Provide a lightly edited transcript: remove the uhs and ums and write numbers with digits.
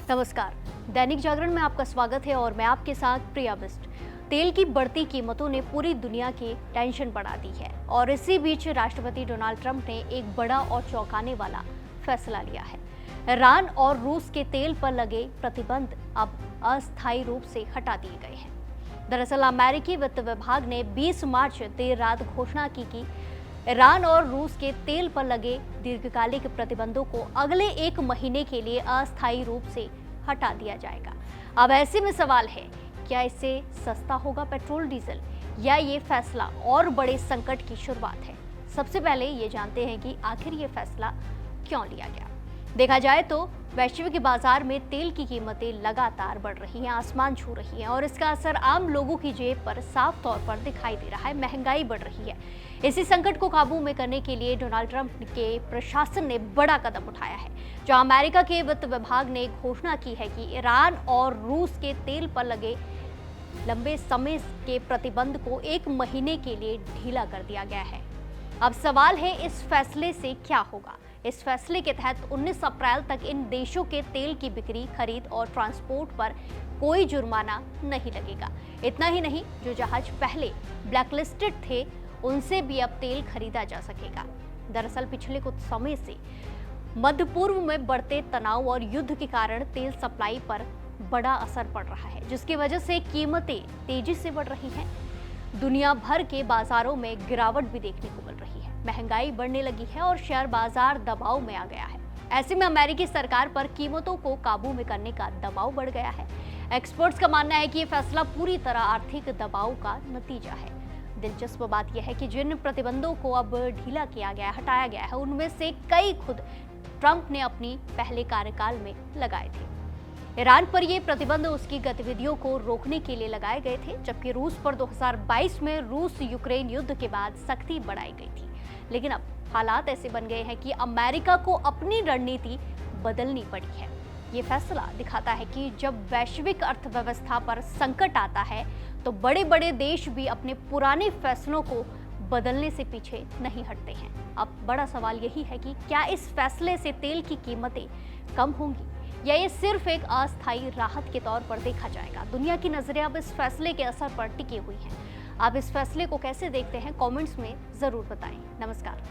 नमस्कार। दैनिक जागरण में आपका स्वागत है और मैं आपके साथ प्रिया बिस्ट। तेल की बढ़ती कीमतों ने पूरी दुनिया की टेंशन बढ़ा दी है और इसी बीच राष्ट्रपति डोनाल्ड ट्रंप ने एक बड़ा और चौंकाने वाला फैसला लिया है। ईरान और रूस के तेल पर लगे प्रतिबंध अब अस्थायी रूप से हटा दिए गए हैं। दरअसल अमेरिकी वित्त विभाग ने 20 मार्च देर रात घोषणा की कि ईरान और रूस के तेल पर लगे दीर्घकालिक प्रतिबंधों को अगले 1 महीने के लिए अस्थायी रूप से हटा दिया जाएगा। अब ऐसे में सवाल है, क्या इससे सस्ता होगा पेट्रोल डीजल या ये फैसला और बड़े संकट की शुरुआत है? सबसे पहले ये जानते हैं कि आखिर ये फैसला क्यों लिया गया। देखा जाए तो वैश्विक बाजार में तेल की कीमतें लगातार बढ़ रही हैं, आसमान छू रही हैं और इसका असर आम लोगों की जेब पर साफ तौर पर दिखाई दे रहा है। महंगाई बढ़ रही है। इसी संकट को काबू में करने के लिए डोनाल्ड ट्रंप के प्रशासन ने बड़ा कदम उठाया है। जहां अमेरिका के वित्त विभाग ने घोषणा की है कि ईरान और रूस के तेल पर लगे लंबे समय के प्रतिबंध को 1 महीने के लिए ढीला कर दिया गया है। अब सवाल है, इस फैसले से क्या होगा? इस फैसले के तहत 19 अप्रैल तक इन देशों के तेल की बिक्री, खरीद और ट्रांसपोर्ट पर कोई जुर्माना नहीं लगेगा। इतना ही नहीं, जो जहाज पहले ब्लैकलिस्टेड थे उनसे भी अब तेल खरीदा जा सकेगा। दरअसल पिछले कुछ समय से मध्य पूर्व में बढ़ते तनाव और युद्ध के कारण तेल सप्लाई पर बड़ा असर पड़ रहा है, जिसकी वजह से कीमतें तेजी से बढ़ रही हैं। दुनिया भर के बाजारों में गिरावट भी देखने को मिल रही है। महंगाई बढ़ने लगी है और शेयर बाजार दबाव में आ गया है। ऐसे में अमेरिकी सरकार पर कीमतों को काबू में करने का दबाव बढ़ गया है। एक्सपर्ट्स का मानना है कि ये फैसला पूरी तरह आर्थिक दबाव का नतीजा है। दिलचस्प बात यह है कि जिन प्रतिबंधों को अब ढीला किया गया, हटाया गया है, उनमें से कई खुद ट्रंप ने अपनी पहले कार्यकाल में लगाए थे। ईरान पर ये प्रतिबंध उसकी गतिविधियों को रोकने के लिए लगाए गए थे, जबकि रूस पर 2022 में रूस यूक्रेन युद्ध के बाद सख्ती बढ़ाई गई थी। लेकिन अब हालात ऐसे बन गए हैं कि अमेरिका को अपनी रणनीति बदलनी पड़ी है। ये फैसला दिखाता है कि जब वैश्विक अर्थव्यवस्था पर संकट आता है तो बड़े बड़े देश भी अपने पुराने फैसलों को बदलने से पीछे नहीं हटते हैं। अब बड़ा सवाल यही है कि क्या इस फैसले से तेल की कीमतें कम होंगी या ये सिर्फ एक अस्थायी राहत के तौर पर देखा जाएगा? दुनिया की नजरें अब इस फैसले के असर पर टिकी हुई हैं। आप इस फैसले को कैसे देखते हैं? कमेंट्स में जरूर बताएं। नमस्कार।